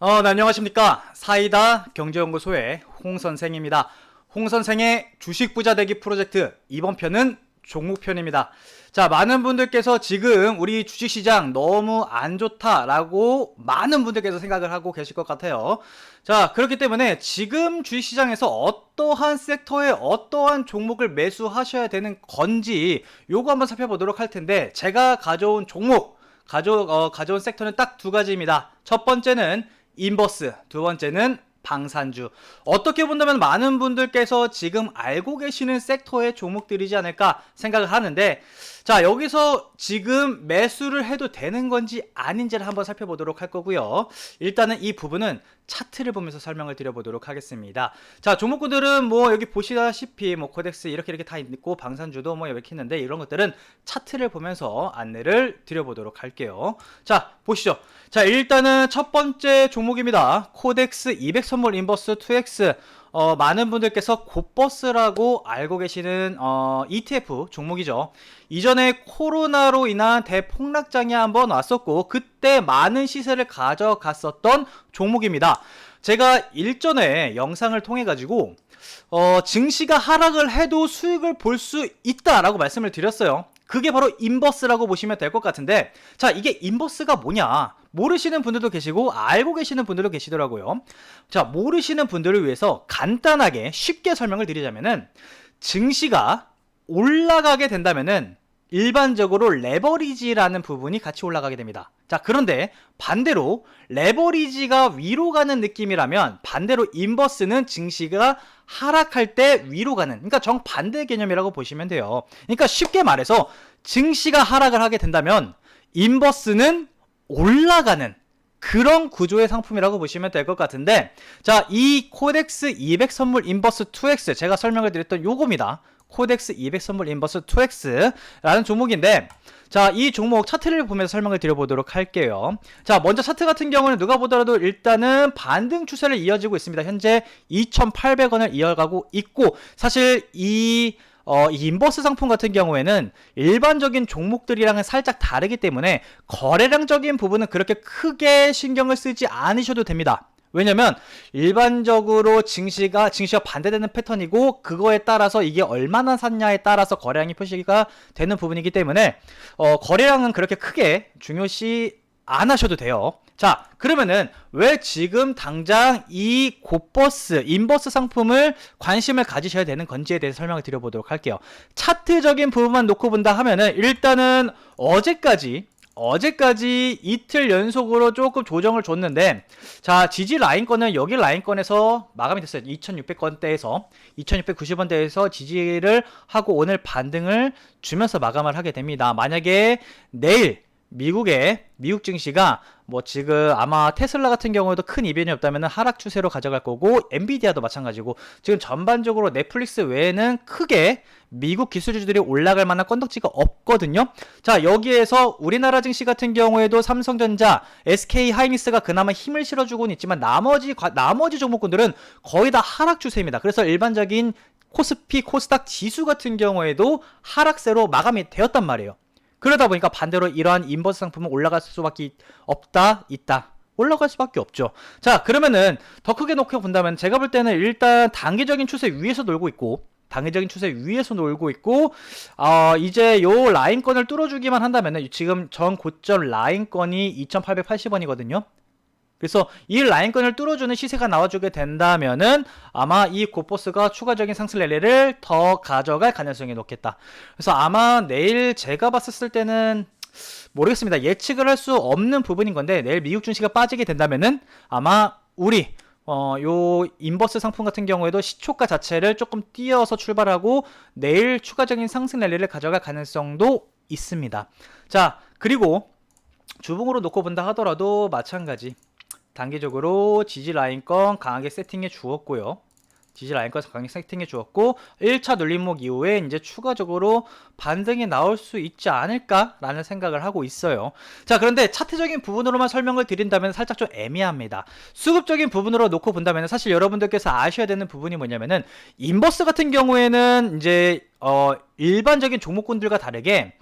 네, 안녕하십니까. 사이다 경제연구소의 홍선생입니다. 홍선생의 주식 부자 되기 프로젝트 이번 편은 종목편입니다. 자, 많은 분들께서 지금 우리 주식시장 너무 안 좋다라고 많은 분들께서 생각을 하고 계실 것 같아요. 자, 그렇기 때문에 지금 주식시장에서 어떠한 섹터에 어떠한 종목을 매수하셔야 되는 건지 요거 한번 살펴보도록 할 텐데, 제가 가져온 종목 가져온 섹터는 딱 두 가지입니다. 첫 번째는 인버스, 두 번째는 방산주. 어떻게 본다면 많은 분들께서 지금 알고 계시는 섹터의 종목들이지 않을까 생각을 하는데, 자, 여기서 지금 매수를 해도 되는 건지 아닌지를 한번 살펴보도록 할 거고요. 일단은 이 부분은 차트를 보면서 설명을 드려보도록 하겠습니다. 자, 종목군들은 뭐 여기 보시다시피 뭐 코덱스 이렇게 다 있고 방산주도 뭐 이렇게 있는데, 이런 것들은 차트를 보면서 안내를 드려보도록 할게요. 자, 보시죠. 자, 일단은 첫 번째 종목입니다. 코덱스 200 선물 인버스 2X. 많은 분들께서 곧버스라고 알고 계시는 ETF 종목이죠. 이전에 코로나로 인한 대폭락장이 한번 왔었고, 그때 많은 시세를 가져갔었던 종목입니다. 제가 일전에 영상을 통해 가지고 증시가 하락을 해도 수익을 볼 수 있다라고 말씀을 드렸어요. 그게 바로 인버스라고 보시면 될 것 같은데, 자, 이게 인버스가 뭐냐 모르시는 분들도 계시고 알고 계시는 분들도 계시더라고요. 자, 모르시는 분들을 위해서 간단하게 쉽게 설명을 드리자면은, 증시가 올라가게 된다면은 일반적으로 레버리지라는 부분이 같이 올라가게 됩니다. 자, 그런데 반대로 레버리지가 위로 가는 느낌이라면, 반대로 인버스는 증시가 하락할 때 위로 가는, 그러니까 정반대 개념이라고 보시면 돼요. 그러니까 쉽게 말해서 증시가 하락을 하게 된다면 인버스는 올라가는 그런 구조의 상품이라고 보시면 될 것 같은데, 자, 이 코덱스 200 선물 인버스 2X, 제가 설명을 드렸던 요겁니다. 코덱스 200 선물 인버스 2X라는 종목인데, 자, 이 종목 차트를 보면서 설명을 드려보도록 할게요. 자, 먼저 차트 같은 경우는 누가 보더라도 일단은 반등 추세를 이어지고 있습니다. 현재 2,800원을 이어가고 있고, 사실 이 인버스 상품 같은 경우에는 일반적인 종목들이랑은 살짝 다르기 때문에 거래량적인 부분은 그렇게 크게 신경을 쓰지 않으셔도 됩니다. 왜냐면 일반적으로 증시가 반대되는 패턴이고, 그거에 따라서 이게 얼마나 샀냐에 따라서 거래량이 표시가 되는 부분이기 때문에 거래량은 그렇게 크게 중요시 안 하셔도 돼요. 자, 그러면은 왜 지금 당장 이 곧버스, 인버스 상품을 관심을 가지셔야 되는 건지에 대해서 설명을 드려보도록 할게요. 차트적인 부분만 놓고 본다 하면은, 일단은 어제까지 이틀 연속으로 조금 조정을 줬는데, 자, 지지 라인권은 여기 라인권에서 마감이 됐어요. 2600원대에서 2690원대에서 지지를 하고 오늘 반등을 주면서 마감을 하게 됩니다. 만약에 내일 미국 증시가 뭐 지금 아마 테슬라 같은 경우에도 큰 이변이 없다면 하락 추세로 가져갈 거고, 엔비디아도 마찬가지고, 지금 전반적으로 넷플릭스 외에는 크게 미국 기술주들이 올라갈 만한 건덕지가 없거든요. 자, 여기에서 우리나라 증시 같은 경우에도 삼성전자, SK 하이닉스가 그나마 힘을 실어주고는 있지만 나머지 종목군들은 거의 다 하락 추세입니다. 그래서 일반적인 코스피, 코스닥 지수 같은 경우에도 하락세로 마감이 되었단 말이에요. 그러다 보니까 반대로 이러한 인버스 상품은 올라갈 수밖에 있다. 올라갈 수밖에 없죠. 자, 그러면은 더 크게 놓고 본다면, 제가 볼 때는 일단 단기적인 추세 위에서 놀고 있고, 이제 요 라인권을 뚫어주기만 한다면은, 지금 전 고점 라인권이 2,880원이거든요. 그래서 이 라인권을 뚫어주는 시세가 나와주게 된다면은 아마 이 곧버스가 추가적인 상승 랠리를 더 가져갈 가능성이 높겠다. 그래서 아마 내일 제가 봤을 때는 모르겠습니다. 예측을 할 수 없는 부분인 건데, 내일 미국 증시가 빠지게 된다면은 아마 우리 요 인버스 상품 같은 경우에도 시초가 자체를 조금 띄어서 출발하고 내일 추가적인 상승 랠리를 가져갈 가능성도 있습니다. 자, 그리고 주봉으로 놓고 본다 하더라도 마찬가지. 단기적으로 지지 라인권 강하게 세팅해 주었고요. 1차 눌림목 이후에 이제 추가적으로 반등이 나올 수 있지 않을까라는 생각을 하고 있어요. 자, 그런데 차트적인 부분으로만 설명을 드린다면 살짝 좀 애매합니다. 수급적인 부분으로 놓고 본다면 사실 여러분들께서 아셔야 되는 부분이 뭐냐면은, 인버스 같은 경우에는 이제 일반적인 종목군들과 다르게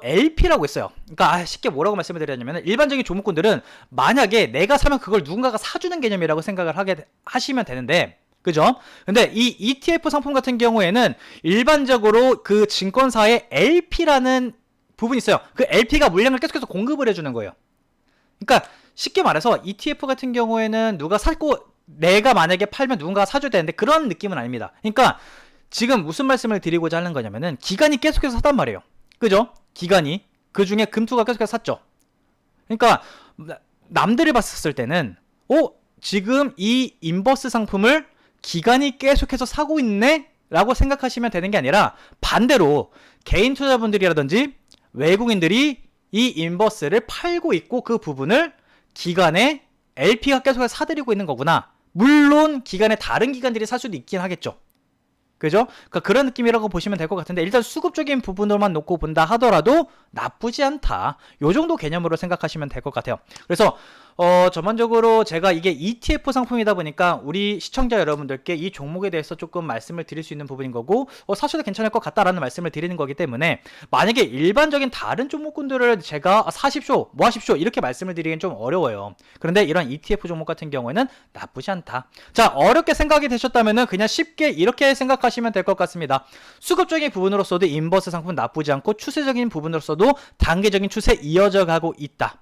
LP라고 있어요. 그러니까 쉽게 뭐라고 말씀을 드리냐면 일반적인 종목군들은 만약에 내가 사면 그걸 누군가가 사주는 개념이라고 생각을 하시면 되는데, 그죠? 근데 이 ETF 상품 같은 경우에는 일반적으로 그 증권사의 LP라는 부분이 있어요. 그 LP가 물량을 계속해서 공급을 해주는 거예요. 그러니까 쉽게 말해서 ETF 같은 경우에는 누가 사고 내가 만약에 팔면 누군가가 사줘야 되는데 그런 느낌은 아닙니다. 그러니까 지금 무슨 말씀을 드리고자 하는 거냐면은 기관이 계속해서 샀단 말이에요. 그죠? 기관이 그 중에 금투가 계속해서 샀죠. 그러니까 남들이 봤었을 때는 지금 이 인버스 상품을 기관이 계속해서 사고 있네? 라고 생각하시면 되는 게 아니라 반대로 개인 투자분들이라든지 외국인들이 이 인버스를 팔고 있고 그 부분을 기관의 LP가 계속해서 사들이고 있는 거구나. 물론 기관의 다른 기관들이 살 수도 있긴 하겠죠. 그죠? 그러니까 그런 느낌이라고 보시면 될 것 같은데 일단 수급적인 부분으로만 놓고 본다 하더라도 나쁘지 않다. 요 정도 개념으로 생각하시면 될 것 같아요. 그래서 전반적으로 제가 이게 ETF 상품이다 보니까 우리 시청자 여러분들께 이 종목에 대해서 조금 말씀을 드릴 수 있는 부분인 거고 사셔도 괜찮을 것 같다라는 말씀을 드리는 거기 때문에 만약에 일반적인 다른 종목군들을 제가 사십시오, 뭐 하십시오 이렇게 말씀을 드리긴 좀 어려워요. 그런데 이런 ETF 종목 같은 경우에는 나쁘지 않다. 자, 어렵게 생각이 되셨다면은 그냥 쉽게 이렇게 생각하시면 될 것 같습니다. 수급적인 부분으로서도 인버스 상품 나쁘지 않고 추세적인 부분으로서도 단계적인 추세 이어져 가고 있다.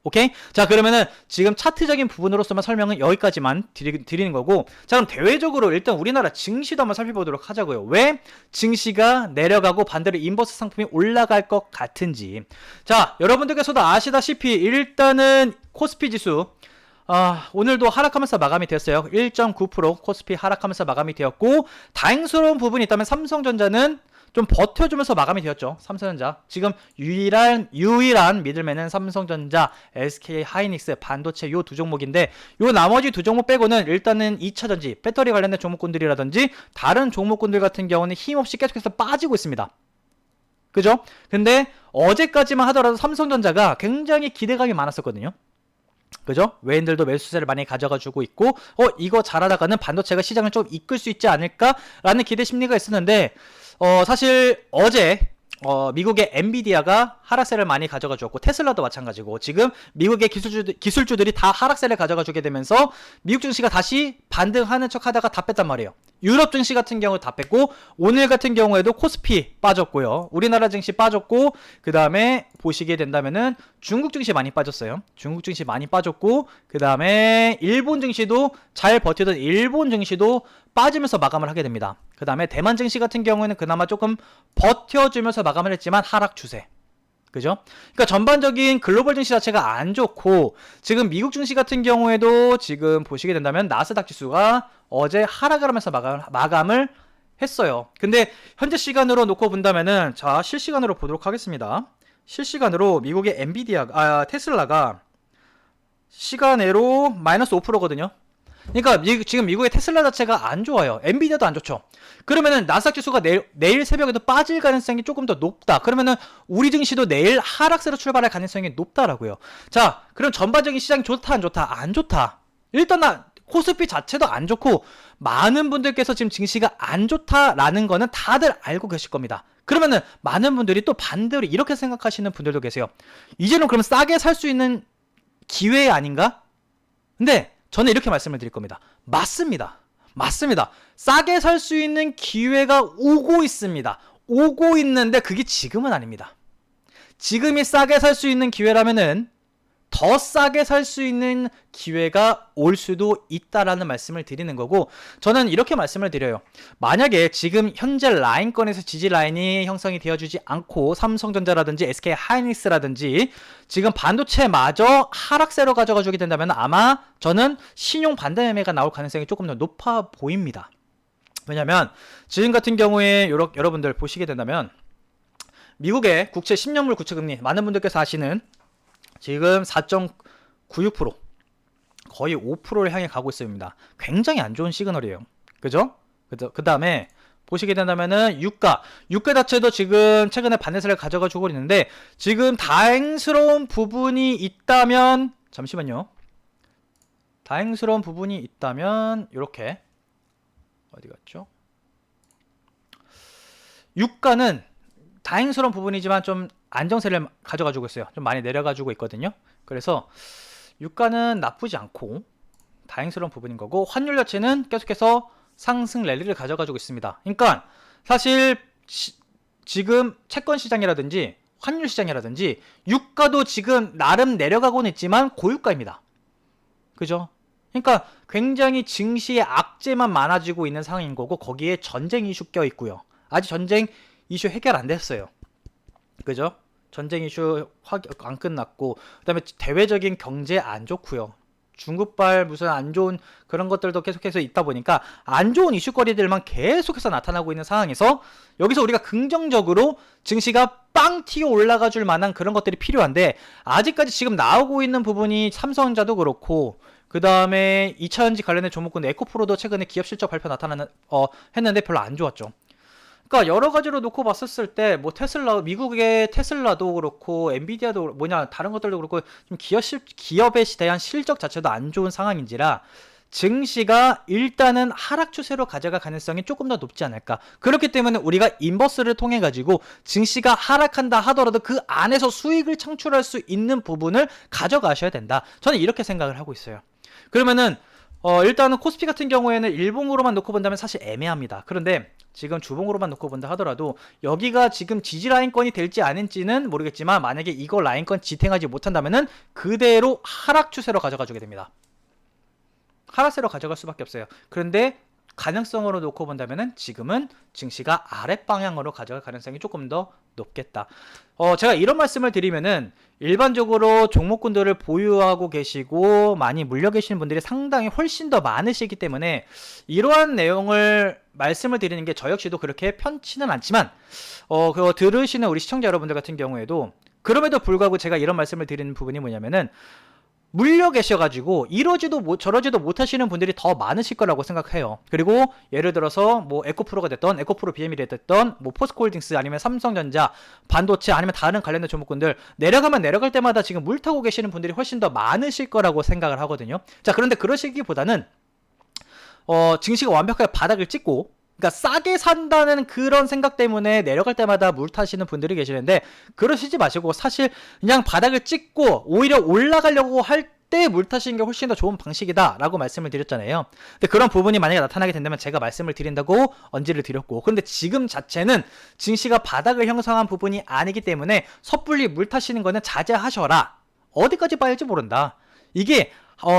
오케이? 자, 그러면은 지금 차트적인 부분으로서만 설명은 여기까지만 드리는 거고, 자, 그럼 대외적으로 일단 우리나라 증시도 한번 살펴보도록 하자고요. 왜 증시가 내려가고 반대로 인버스 상품이 올라갈 것 같은지. 자, 여러분들께서도 아시다시피 일단은 코스피 지수 오늘도 하락하면서 마감이 되었어요. 1.9% 코스피 하락하면서 마감이 되었고, 다행스러운 부분이 있다면 삼성전자는 좀 버텨주면서 마감이 되었죠. 삼성전자. 지금 유일한 미들맨은 삼성전자, SK 하이닉스, 반도체 요 두 종목인데 요 나머지 두 종목 빼고는 일단은 2차전지, 배터리 관련된 종목군들이라든지 다른 종목군들 같은 경우는 힘없이 계속해서 빠지고 있습니다. 그죠? 근데 어제까지만 하더라도 삼성전자가 굉장히 기대감이 많았었거든요. 그죠? 외인들도 매수세를 많이 가져가주고 있고 이거 잘하다가는 반도체가 시장을 좀 이끌 수 있지 않을까라는 기대 심리가 있었는데 사실 어제 미국의 엔비디아가 하락세를 많이 가져가 주었고 테슬라도 마찬가지고 지금 미국의 기술주들이 다 하락세를 가져가 주게 되면서 미국 증시가 다시 반등하는 척 하다가 다 뺐단 말이에요. 유럽 증시 같은 경우 다 뺐고 오늘 같은 경우에도 코스피 빠졌고요. 우리나라 증시 빠졌고 그 다음에 보시게 된다면은 중국 증시 많이 빠졌어요. 중국 증시 많이 빠졌고 그 다음에 일본 증시도 잘 버티던 일본 증시도 빠지면서 마감을 하게 됩니다. 그 다음에 대만 증시 같은 경우에는 그나마 조금 버텨주면서 마감을 했지만 하락 추세. 그죠? 그러니까 전반적인 글로벌 증시 자체가 안 좋고 지금 미국 증시 같은 경우에도 지금 보시게 된다면 나스닥 지수가 어제 하락을 하면서 마감을 했어요. 근데 현재 시간으로 놓고 본다면은 자, 실시간으로 보도록 하겠습니다. 실시간으로 미국의 테슬라가 시간으로 마이너스 5%거든요. 그러니까 지금 미국의 테슬라 자체가 안 좋아요. 엔비디아도 안 좋죠. 그러면은 나스닥 지수가 내일 새벽에도 빠질 가능성이 조금 더 높다. 그러면은 우리 증시도 내일 하락세로 출발할 가능성이 높다라고요. 자, 그럼 전반적인 시장이 좋다 안 좋다? 안 좋다. 일단 코스피 자체도 안 좋고 많은 분들께서 지금 증시가 안 좋다라는 거는 다들 알고 계실 겁니다. 그러면은 많은 분들이 또 반대로 이렇게 생각하시는 분들도 계세요. 이제는 그럼 싸게 살 수 있는 기회 아닌가? 근데 저는 이렇게 말씀을 드릴 겁니다. 맞습니다. 싸게 살 수 있는 기회가 오고 있습니다. 오고 있는데 그게 지금은 아닙니다. 지금이 싸게 살 수 있는 기회라면은 더 싸게 살 수 있는 기회가 올 수도 있다라는 말씀을 드리는 거고 저는 이렇게 말씀을 드려요. 만약에 지금 현재 라인권에서 지지 라인이 형성이 되어주지 않고 삼성전자라든지 SK 하이닉스라든지 지금 반도체마저 하락세로 가져가 주게 된다면 아마 저는 신용 반대 매매가 나올 가능성이 조금 더 높아 보입니다. 왜냐면 지금 같은 경우에 여러분들 보시게 된다면 미국의 국채 10년물 국채금리 많은 분들께서 아시는 지금 4.96% 거의 5%를 향해 가고 있습니다. 굉장히 안 좋은 시그널이에요. 그죠? 그 다음에 보시게 된다면은 유가 자체도 지금 최근에 반대세를 가져가 주고 있는데 지금 다행스러운 부분이 있다면 잠시만요. 다행스러운 부분이 있다면 이렇게 어디 갔죠? 유가는 다행스러운 부분이지만 좀 안정세를 가져가지고 있어요. 좀 많이 내려가지고 있거든요. 그래서 유가는 나쁘지 않고 다행스러운 부분인 거고, 환율 자체는 계속해서 상승 랠리를 가져가지고 있습니다. 그러니까 사실 지금 채권 시장이라든지 환율 시장이라든지 유가도 지금 나름 내려가고는 있지만 고유가입니다. 그죠? 그러니까 굉장히 증시의 악재만 많아지고 있는 상황인 거고, 거기에 전쟁 이슈 껴 있고요. 아직 전쟁 이슈 해결 안 됐어요. 그죠? 전쟁 이슈 안 끝났고, 그다음에 대외적인 경제 안 좋고요. 중국발 무슨 안 좋은 그런 것들도 계속해서 있다 보니까 안 좋은 이슈거리들만 계속해서 나타나고 있는 상황에서, 여기서 우리가 긍정적으로 증시가 빵 튀어 올라가 줄 만한 그런 것들이 필요한데, 아직까지 지금 나오고 있는 부분이 삼성전자도 그렇고, 그 다음에 2차전지 관련된 종목군 에코프로도 최근에 기업 실적 발표 했는데 별로 안 좋았죠. 그러니까 여러 가지로 놓고 봤었을 때 뭐 테슬라, 미국의 테슬라도 그렇고 엔비디아도 다른 것들도 그렇고 좀 기업에 대한 실적 자체도 안 좋은 상황인지라 증시가 일단은 하락 추세로 가져갈 가능성이 조금 더 높지 않을까. 그렇기 때문에 우리가 인버스를 통해 가지고 증시가 하락한다 하더라도 그 안에서 수익을 창출할 수 있는 부분을 가져가셔야 된다. 저는 이렇게 생각을 하고 있어요. 그러면은 일단은 코스피 같은 경우에는 일봉으로만 놓고 본다면 사실 애매합니다. 그런데 지금 주봉으로만 놓고 본다 하더라도 여기가 지금 지지 라인권이 될지 아닌지는 모르겠지만, 만약에 이거 라인권 지탱하지 못한다면은 그대로 하락 추세로 가져가 주게 됩니다. 하락세로 가져갈 수밖에 없어요. 그런데 가능성으로 놓고 본다면은 지금은 증시가 아랫방향으로 가져갈 가능성이 조금 더 높겠다. 제가 이런 말씀을 드리면은 일반적으로 종목군들을 보유하고 계시고 많이 물려 계시는 분들이 상당히 훨씬 더 많으시기 때문에 이러한 내용을 말씀을 드리는 게 저 역시도 그렇게 편치는 않지만, 그거 들으시는 우리 시청자 여러분들 같은 경우에도 그럼에도 불구하고 제가 이런 말씀을 드리는 부분이 뭐냐면은, 물려 계셔가지고 이러지도 저러지도 못하시는 분들이 더 많으실 거라고 생각해요. 그리고 예를 들어서 뭐 에코프로가 됐던, 에코프로 BM이 됐던, 뭐 포스코홀딩스 아니면 삼성전자, 반도체 아니면 다른 관련된 종목군들 내려가면 내려갈 때마다 지금 물 타고 계시는 분들이 훨씬 더 많으실 거라고 생각을 하거든요. 자, 그런데 그러시기보다는 증시가 완벽하게 바닥을 찍고, 그러니까 싸게 산다는 그런 생각 때문에 내려갈 때마다 물 타시는 분들이 계시는데, 그러시지 마시고 사실 그냥 바닥을 찍고 오히려 올라가려고 할 때 물 타시는 게 훨씬 더 좋은 방식이다 라고 말씀을 드렸잖아요. 근데 그런 부분이 만약에 나타나게 된다면 제가 말씀을 드린다고 언지를 드렸고, 그런데 지금 자체는 증시가 바닥을 형성한 부분이 아니기 때문에 섣불리 물 타시는 거는 자제하셔라. 어디까지 봐야지 모른다. 이게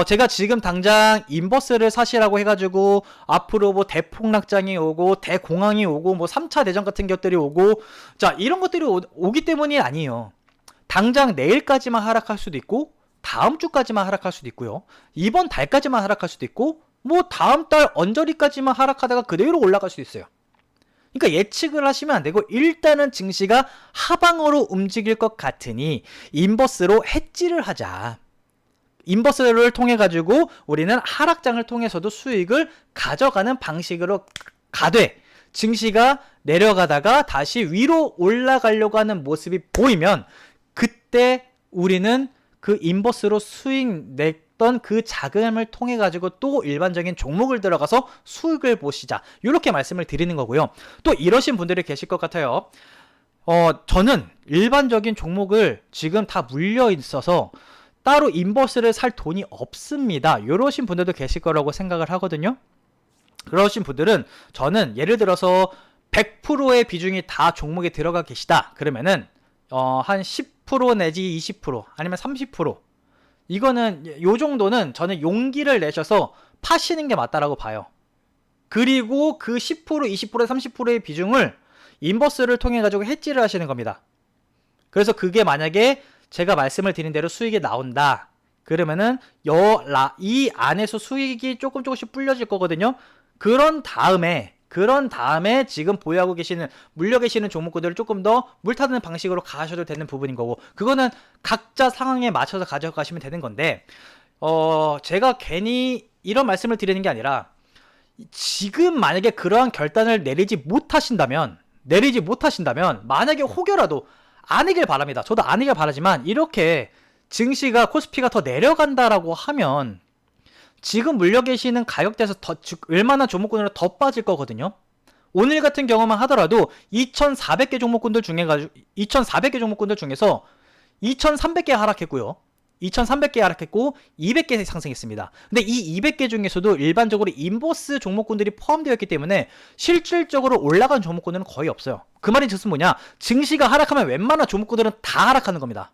제가 지금 당장 인버스를 사시라고 해가지고 앞으로 뭐 대폭락장이 오고 대공황이 오고 뭐 3차 대전 같은 것들이 오고, 자, 이런 것들이 오기 때문이 아니에요. 당장 내일까지만 하락할 수도 있고, 다음 주까지만 하락할 수도 있고요, 이번 달까지만 하락할 수도 있고, 뭐 다음 달 언저리까지만 하락하다가 그대로 올라갈 수도 있어요. 그러니까 예측을 하시면 안 되고, 일단은 증시가 하방으로 움직일 것 같으니 인버스로 해지를 하자. 인버스를 통해 가지고 우리는 하락장을 통해서도 수익을 가져가는 방식으로 가되, 증시가 내려가다가 다시 위로 올라가려고 하는 모습이 보이면 그때 우리는 그 인버스로 수익 냈던 그 자금을 통해 가지고 또 일반적인 종목을 들어가서 수익을 보시자, 이렇게 말씀을 드리는 거고요. 또 이러신 분들이 계실 것 같아요. 저는 일반적인 종목을 지금 다 물려 있어서 따로 인버스를 살 돈이 없습니다, 이러신 분들도 계실 거라고 생각을 하거든요. 그러신 분들은 저는 예를 들어서 100%의 비중이 다 종목에 들어가 계시다 그러면은 한 10% 내지 20% 아니면 30%, 이거는 요 정도는 저는 용기를 내셔서 파시는 게 맞다라고 봐요. 그리고 그 10%, 20%, 30%의 비중을 인버스를 통해 가지고 해지를 하시는 겁니다. 그래서 그게 만약에 제가 말씀을 드린 대로 수익이 나온다 그러면은 이 안에서 수익이 조금씩 불려질 거거든요. 그런 다음에 지금 보유하고 계시는, 물려 계시는 종목들을 조금 더 물타는 방식으로 가셔도 되는 부분인 거고, 그거는 각자 상황에 맞춰서 가져가시면 되는 건데, 제가 괜히 이런 말씀을 드리는 게 아니라, 지금 만약에 그러한 결단을 내리지 못하신다면, 만약에 혹여라도 아니길 바랍니다. 저도 아니길 바라지만, 이렇게 증시가, 코스피가 더 내려간다라고 하면 지금 물려 계시는 가격대에서 더 웬만한 종목군으로 더 빠질 거거든요. 오늘 같은 경우만 하더라도 2,400개 종목군들 중에 가지고 2,400개 종목군들 중에서 2,300개 하락했고요. 2,300개 하락했고 200개 상승했습니다. 근데 이 200개 중에서도 일반적으로 인버스 종목군들이 포함되어 있기 때문에 실질적으로 올라간 종목군들은 거의 없어요. 그 말인 즉슨 뭐냐? 증시가 하락하면 웬만한 종목군들은 다 하락하는 겁니다.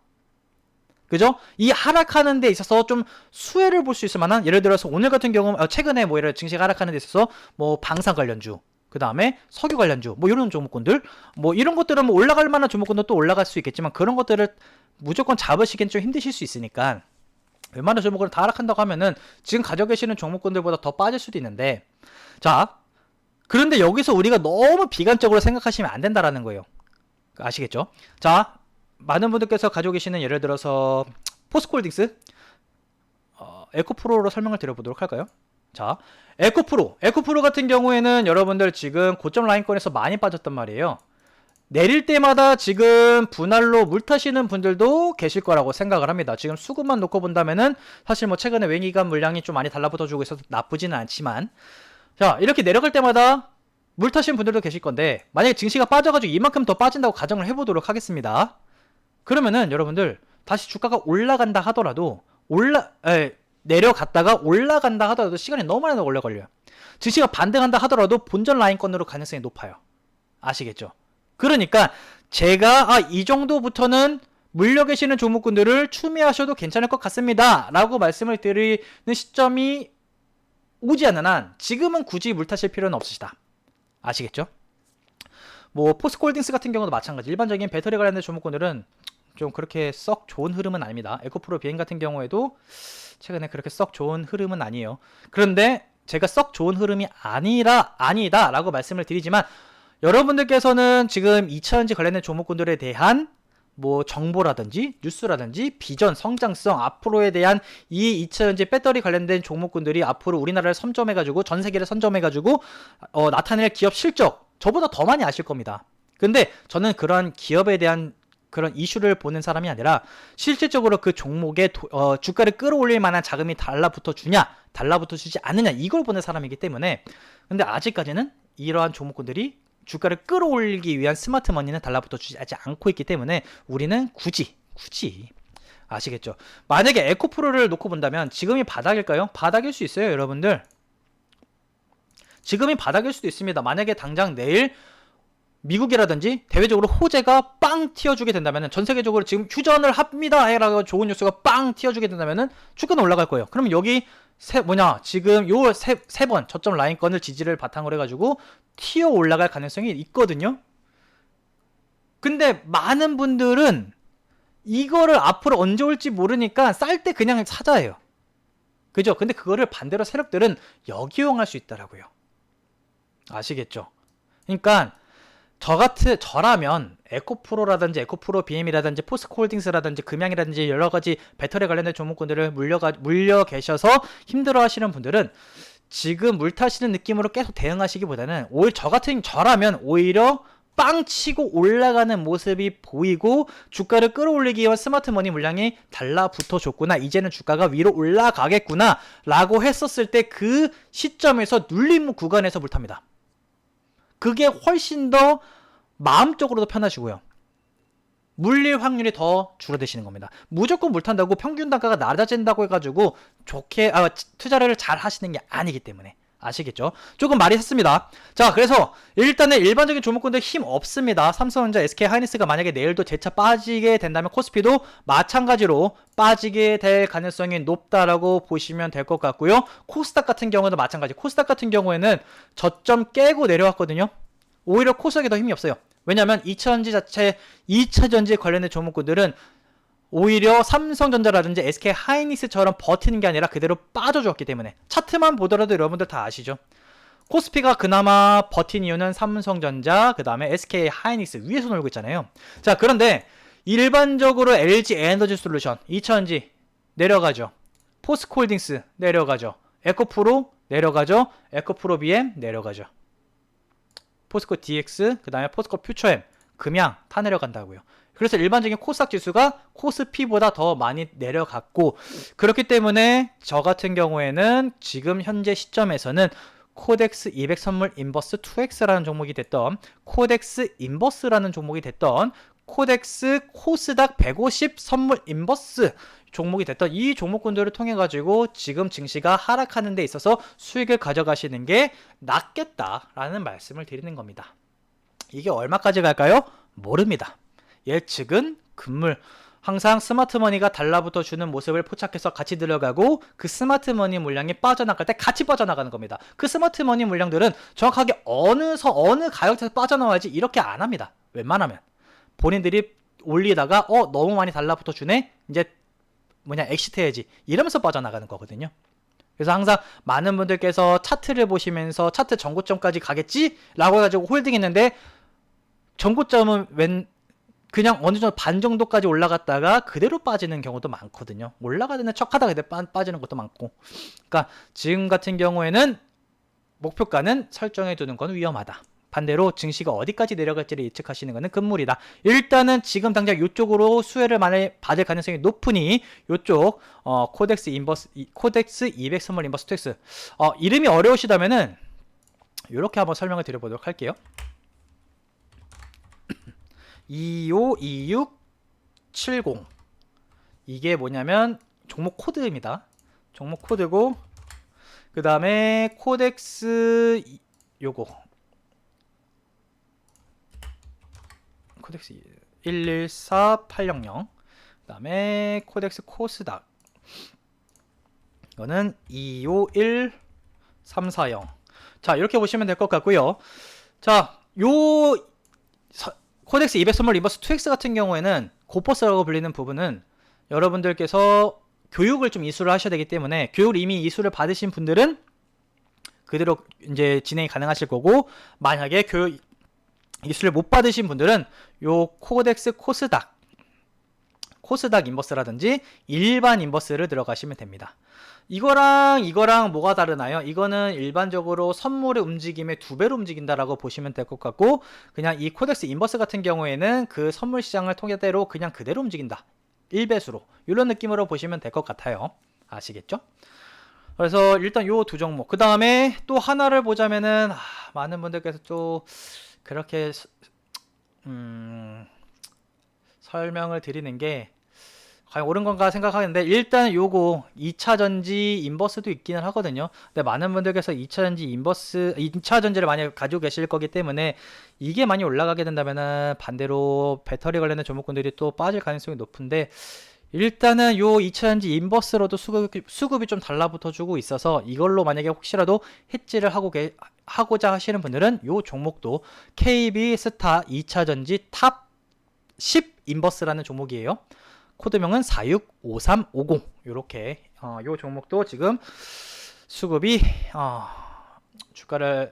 그죠? 이 하락하는 데 있어서 좀 수혜를 볼 수 있을 만한, 예를 들어서 오늘 같은 경우 최근에 뭐 이런 증시가 하락하는 데 있어서 뭐 방산 관련주, 그 다음에 석유 관련주, 뭐 이런 종목군들, 뭐 이런 것들은 뭐 올라갈 만한 종목군도 또 올라갈 수 있겠지만 그런 것들을 무조건 잡으시기엔 좀 힘드실 수 있으니까 웬만한 종목을 다 하락한다고 하면은 지금 가지고 계시는 종목군들보다 더 빠질 수도 있는데, 자, 그런데 여기서 우리가 너무 비관적으로 생각하시면 안 된다라는 거예요. 아시겠죠? 자, 많은 분들께서 가지고 계시는 예를 들어서 포스코홀딩스, 에코프로로 설명을 드려보도록 할까요? 자, 에코프로 같은 경우에는 여러분들 지금 고점 라인권에서 많이 빠졌단 말이에요. 내릴 때마다 지금 분할로 물 타시는 분들도 계실 거라고 생각을 합니다. 지금 수급만 놓고 본다면은 사실 뭐 최근에 외기관 물량이 좀 많이 달라붙어주고 있어서 나쁘지는 않지만, 자, 이렇게 내려갈 때마다 물 타시는 분들도 계실 건데, 만약에 증시가 빠져가지고 이만큼 더 빠진다고 가정을 해보도록 하겠습니다. 그러면은 여러분들 다시 주가가 올라간다 하더라도 내려갔다가 올라간다 하더라도 시간이 너무 많이 오래 걸려요. 증시가 반등한다 하더라도 본전 라인권으로 가능성이 높아요. 아시겠죠? 그러니까 제가 이 정도부터는 물려 계시는 종목군들을 추미하셔도 괜찮을 것 같습니다 라고 말씀을 드리는 시점이 오지 않는 한 지금은 굳이 물 타실 필요는 없으시다. 아시겠죠? 뭐 포스코홀딩스 같은 경우도 마찬가지. 일반적인 배터리 관련된 종목군들은 좀 그렇게 썩 좋은 흐름은 아닙니다. 에코프로 비행 같은 경우에도 최근에 그렇게 썩 좋은 흐름은 아니에요. 그런데 제가 썩 좋은 흐름이 아니다 라고 말씀을 드리지만, 여러분들께서는 지금 2차전지 관련된 종목군들에 대한 뭐 정보라든지 뉴스라든지 비전, 성장성, 앞으로에 대한 이 2차전지 배터리 관련된 종목군들이 앞으로 우리나라를 선점해가지고 전 세계를 선점해가지고 나타낼 기업 실적 저보다 더 많이 아실 겁니다. 근데 저는 그런 기업에 대한 그런 이슈를 보는 사람이 아니라 실질적으로 그 종목의 주가를 끌어올릴 만한 자금이 달라붙어 주냐, 달라붙어 주지 않느냐, 이걸 보는 사람이기 때문에. 근데 아직까지는 이러한 종목군들이 주가를 끌어올리기 위한 스마트 머니는 달라붙어 주지 않고 있기 때문에 우리는 굳이 아시겠죠? 만약에 에코프로를 놓고 본다면 지금이 바닥일까요? 바닥일 수 있어요, 여러분들. 지금이 바닥일 수도 있습니다. 만약에 당장 내일 미국이라든지 대외적으로 호재가 빵 튀어주게 된다면, 전 세계적으로 지금 휴전을 합니다 라고 좋은 뉴스가 빵 튀어주게 된다면 주가는 올라갈 거예요. 그러면 여기 지금 요 세 번 저점 라인권을 지지를 바탕으로 해가지고 튀어 올라갈 가능성이 있거든요. 근데 많은 분들은 이거를 앞으로 언제 올지 모르니까 쌀 때 그냥 사자예요. 그죠? 근데 그거를 반대로 세력들은 역이용할 수 있더라고요. 아시겠죠? 그러니까 저라면 에코프로라든지 에코프로 BM이라든지 포스코홀딩스라든지 금양이라든지 여러가지 배터리 관련된 종목군들을 물려 계셔서 힘들어 하시는 분들은 지금 물 타시는 느낌으로 계속 대응하시기보다는 오히려 저라면 오히려 빵 치고 올라가는 모습이 보이고 주가를 끌어올리기 위한 스마트머니 물량이 달라붙어 줬구나, 이제는 주가가 위로 올라가겠구나 라고 했었을 때 그 시점에서 눌림 구간에서 물 탑니다. 그게 훨씬 더 마음적으로도 편하시고요. 물릴 확률이 더 줄어드시는 겁니다. 무조건 물 탄다고 평균 단가가 낮아진다고 해가지고 좋게 투자를 잘 하시는 게 아니기 때문에. 아시겠죠? 조금 말이 샜습니다. 자, 그래서 일단은 일반적인 종목군들 힘 없습니다. 삼성전자, SK하이닉스가 만약에 내일도 재차 빠지게 된다면 코스피도 마찬가지로 빠지게 될 가능성이 높다라고 보시면 될 것 같고요. 코스닥 같은 경우도 마찬가지. 코스닥 같은 경우에는 저점 깨고 내려왔거든요. 오히려 코스닥이 더 힘이 없어요. 왜냐하면 2차전지 관련된 종목군들은 오히려 삼성전자라든지 SK하이닉스처럼 버티는 게 아니라 그대로 빠져주었기 때문에. 차트만 보더라도 여러분들 다 아시죠? 코스피가 그나마 버틴 이유는 삼성전자, 그 다음에 SK하이닉스 위에서 놀고 있잖아요. 자, 그런데 일반적으로 LG에너지솔루션 2차전지 내려가죠. 포스코홀딩스 내려가죠. 에코프로 내려가죠. 에코프로 BM 내려가죠. 포스코 DX, 그 다음에 포스코 퓨처엠, 금양 다 내려간다고요. 그래서 일반적인 코스닥 지수가 코스피보다 더 많이 내려갔고, 그렇기 때문에 저 같은 경우에는 지금 현재 시점에서는 코덱스 200 선물 인버스 2X라는 종목이 됐던, 코덱스 인버스라는 종목이 됐던, 코덱스 코스닥 150 선물 인버스 종목이 됐던 이 종목군들을 통해 가지고 지금 증시가 하락하는 데 있어서 수익을 가져가시는 게 낫겠다라는 말씀을 드리는 겁니다. 이게 얼마까지 갈까요? 모릅니다. 예측은 금물. 항상 스마트머니가 달러부터 주는 모습을 포착해서 같이 들어가고 그 스마트머니 물량이 빠져나갈 때 같이 빠져나가는 겁니다. 그 스마트머니 물량들은 정확하게 어느 가격대에서 빠져나와야지 이렇게 안 합니다. 웬만하면 본인들이 올리다가 너무 많이 달러부터 주네, 이제 엑시트해야지 이러면서 빠져나가는 거거든요. 그래서 항상 많은 분들께서 차트를 보시면서 차트 전고점까지 가겠지? 라고 해가지고 홀딩했는데 전고점은 그냥 어느 정도 반 정도까지 올라갔다가 그대로 빠지는 경우도 많거든요. 올라가는 척하다가 그대로 빠지는 것도 많고. 그러니까 지금 같은 경우에는 목표가는 설정해 두는 건 위험하다. 반대로 증시가 어디까지 내려갈지를 예측하시는 것은 금물이다. 일단은 지금 당장 이쪽으로 수혜를 많이 받을 가능성이 높으니 이쪽 코덱스 200 선물 인버스 2X 이름이 어려우시다면은 이렇게 한번 설명을 드려보도록 할게요. 252670 이게 뭐냐면 종목 코드입니다. 종목 코드고 그 다음에 코덱스 요거 코덱스 114800 그 다음에 코덱스 코스닥 이거는 251340. 자, 이렇게 보시면 될 것 같고요. 자, 코덱스 200 선물 인버스 2X 같은 경우에는 고퍼스라고 불리는 부분은 여러분들께서 교육을 좀 이수를 하셔야 되기 때문에 교육을 이미 이수를 받으신 분들은 그대로 이제 진행이 가능하실 거고, 만약에 교육 이수를 못 받으신 분들은 요 코덱스 코스닥 인버스라든지 일반 인버스를 들어가시면 됩니다. 이거랑 뭐가 다르나요? 이거는 일반적으로 선물의 움직임의 2배로 움직인다라고 보시면 될 것 같고, 그냥 이 코덱스 인버스 같은 경우에는 그 선물 시장을 통해대로 그냥 그대로 움직인다. 1배수로. 이런 느낌으로 보시면 될 것 같아요. 아시겠죠? 그래서 일단 요 두 종목. 그 다음에 또 하나를 보자면은, 많은 분들께서 또 그렇게, 설명을 드리는 게, 과연 옳은 건가 생각하는데, 일단 요거 2차전지 인버스도 있기는 하거든요. 근데 많은 분들께서 2차전지를 많이 가지고 계실 거기 때문에 이게 많이 올라가게 된다면은 반대로 배터리 관련된 종목군들이 또 빠질 가능성이 높은데, 일단은 요 2차전지 인버스로도 수급이 좀 달라붙어 주고 있어서 이걸로 만약에 혹시라도 해지를 하고자 하시는 분들은 요 종목도 KB 스타 2차전지 탑 10 인버스라는 종목이에요. 코드명은 465350. 요렇게 요 종목도 지금 수급이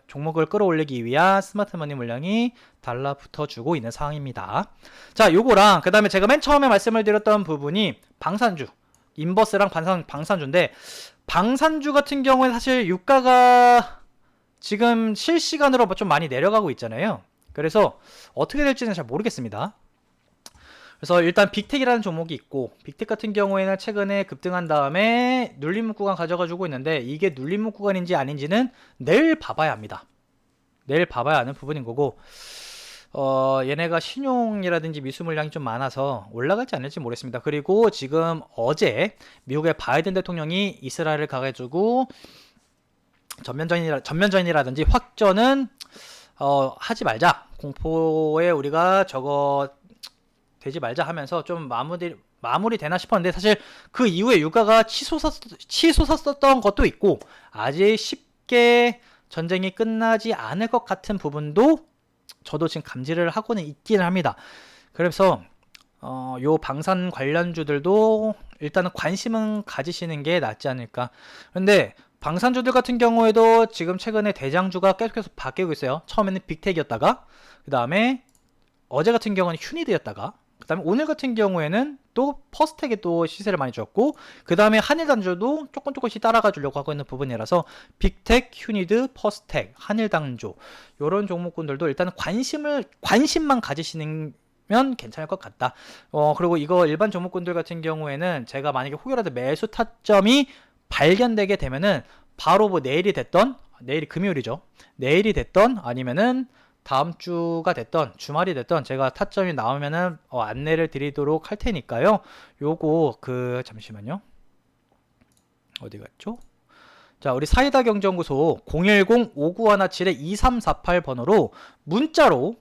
종목을 끌어올리기 위한 스마트머니 물량이 달라붙어 주고 있는 상황입니다. 자, 요거랑 그 다음에 제가 맨 처음에 말씀을 드렸던 부분이 방산주, 인버스랑 방산주인데, 방산주 같은 경우에 사실 유가가 지금 실시간으로 좀 많이 내려가고 있잖아요. 그래서 어떻게 될지는 잘 모르겠습니다. 그래서 일단 빅텍이라는 종목이 있고, 빅텍 같은 경우에는 최근에 급등한 다음에 눌림목 구간 가져가지고 있는데, 이게 눌림목 구간인지 아닌지는 내일 봐봐야 합니다. 내일 봐봐야 하는 부분인 거고, 얘네가 신용이라든지 미수 물량이 좀 많아서 올라갈지 않을지 모르겠습니다. 그리고 지금 어제 미국의 바이든 대통령이 이스라엘을 가가지고 전면전이라든지 확전은 하지 말자, 공포에 우리가 되지 말자 하면서 좀 마무리 되나 싶었는데, 사실 그 이후에 유가가 치솟았었던 것도 있고, 아직 쉽게 전쟁이 끝나지 않을 것 같은 부분도 저도 지금 감지를 하고는 있기는 합니다. 그래서 요 방산 관련주들도 일단은 관심은 가지시는 게 낫지 않을까. 근데 방산주들 같은 경우에도 지금 최근에 대장주가 계속해서 바뀌고 있어요. 처음에는 빅텍이었다가, 그 다음에 어제 같은 경우는 휴니드였다가, 그 다음에 오늘 같은 경우에는 또 퍼스텍에 또 시세를 많이 줬고, 그 다음에 한일단조도 조금씩 따라가 주려고 하고 있는 부분이라서 빅텍, 휴니드, 퍼스텍, 한일단조 요런 종목군들도 일단은 관심만 가지시는 면 괜찮을 것 같다. 그리고 이거 일반 종목군들 같은 경우에는 제가 만약에 혹여라도 매수 타점이 발견되게 되면은 바로 뭐 내일이 됐던 내일이 금요일이죠. 내일이 됐던 아니면은 다음 주가 됐던 주말이 됐던 제가 타점이 나오면은 안내를 드리도록 할 테니까요. 요거 잠시만요. 어디 갔죠? 자, 우리 사이다 경제연구소 010-5917-2348 번호로 문자로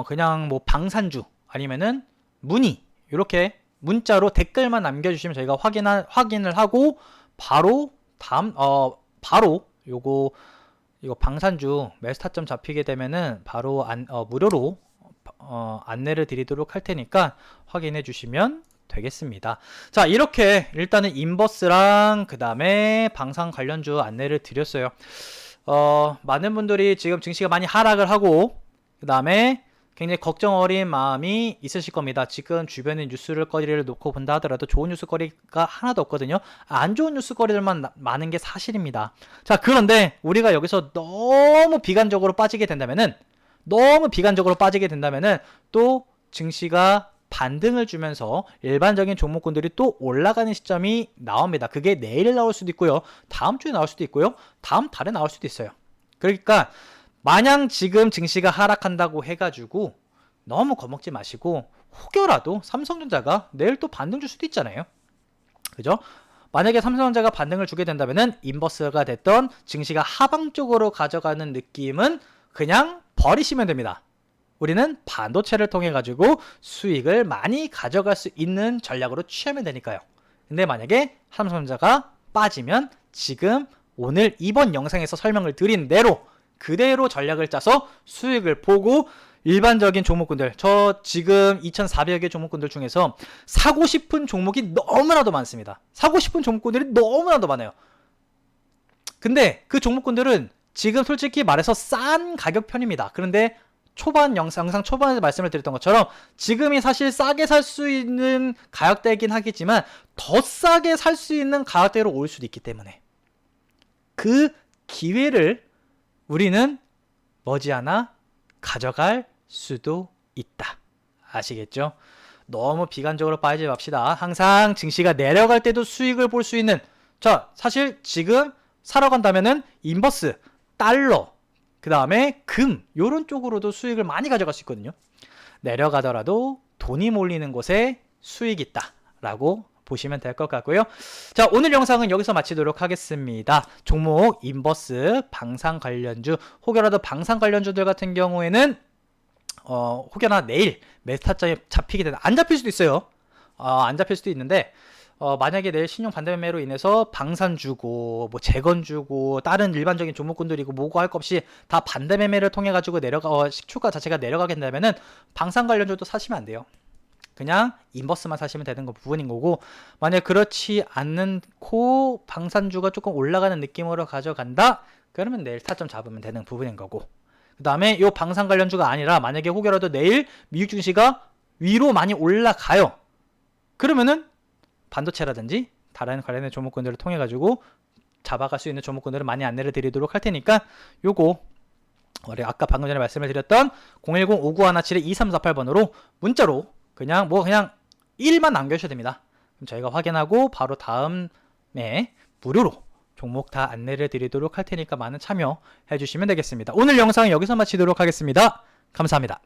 그냥 뭐 방산주 아니면은 문의 이렇게 문자로 댓글만 남겨주시면 저희가 확인을 하고 바로 바로 이거 방산주 매수 타점 잡히게 되면은 바로 무료로 안내를 드리도록 할 테니까 확인해 주시면 되겠습니다. 자, 이렇게 일단은 인버스랑 그 다음에 방산 관련주 안내를 드렸어요. 많은 분들이 지금 증시가 많이 하락을 하고 그 다음에 굉장히 걱정 어린 마음이 있으실 겁니다. 지금 주변의 뉴스거리를 놓고 본다 하더라도 좋은 뉴스거리가 하나도 없거든요. 안 좋은 뉴스거리들만 많은 게 사실입니다. 자, 그런데 우리가 여기서 너무 비관적으로 빠지게 된다면은 또 증시가 반등을 주면서 일반적인 종목군들이 또 올라가는 시점이 나옵니다. 그게 내일 나올 수도 있고요. 다음 주에 나올 수도 있고요. 다음 달에 나올 수도 있어요. 그러니까 마냥 지금 증시가 하락한다고 해가지고 너무 겁먹지 마시고 혹여라도 삼성전자가 내일 또 반등 줄 수도 있잖아요. 그죠? 만약에 삼성전자가 반등을 주게 된다면은 인버스가 됐던 증시가 하방 쪽으로 가져가는 느낌은 그냥 버리시면 됩니다. 우리는 반도체를 통해 가지고 수익을 많이 가져갈 수 있는 전략으로 취하면 되니까요. 근데 만약에 삼성전자가 빠지면 지금 오늘 이번 영상에서 설명을 드린 대로 그대로 전략을 짜서 수익을 보고 일반적인 종목군들, 저 지금 2,400여 개 종목군들 중에서 사고 싶은 종목이 너무나도 많습니다. 사고 싶은 종목군들이 너무나도 많아요. 근데 그 종목군들은 지금 솔직히 말해서 싼 가격 편입니다. 그런데 영상 초반에 말씀을 드렸던 것처럼 지금이 사실 싸게 살 수 있는 가격대이긴 하겠지만 더 싸게 살 수 있는 가격대로 올 수도 있기 때문에 그 기회를 우리는 머지않아 가져갈 수도 있다. 아시겠죠? 너무 비관적으로 빠지지 맙시다. 항상 증시가 내려갈 때도 수익을 볼 수 있는, 자, 사실 지금 사러 간다면은 인버스, 달러, 그 다음에 금, 요런 쪽으로도 수익을 많이 가져갈 수 있거든요. 내려가더라도 돈이 몰리는 곳에 수익이 있다 라고 보시면 될 것 같고요. 자, 오늘 영상은 여기서 마치도록 하겠습니다. 종목 인버스 방산 관련주, 혹여라도 방산 관련주들 같은 경우에는 혹여나 내일 매수타점이 잡히게 되나, 안 잡힐 수도 있어요. 안 잡힐 수도 있는데 만약에 내일 신용 반대매매로 인해서 방산주고 뭐 재건주고 다른 일반적인 종목군들이고 뭐고 할 것 없이 다 반대매매를 통해 가지고 시초가 자체가 내려가게 된다면은 방산 관련주도 사시면 안 돼요. 그냥 인버스만 사시면 되는 부분인 거고, 만약 그렇지 않고 방산주가 조금 올라가는 느낌으로 가져간다 그러면 내일 타점 잡으면 되는 부분인 거고, 그 다음에 이 방산 관련주가 아니라 만약에 혹여라도 내일 미국 증시가 위로 많이 올라가요 그러면은 반도체라든지 다른 관련된 종목군들을 통해 가지고 잡아갈 수 있는 종목군들을 많이 안내를 드리도록 할 테니까 요거 우리 아까 방금 전에 말씀을 드렸던 010-5917-2348번으로 문자로 그냥 1만 남겨주셔도 됩니다. 그럼 저희가 확인하고 바로 다음에 무료로 종목 다 안내를 드리도록 할 테니까 많은 참여해 주시면 되겠습니다. 오늘 영상은 여기서 마치도록 하겠습니다. 감사합니다.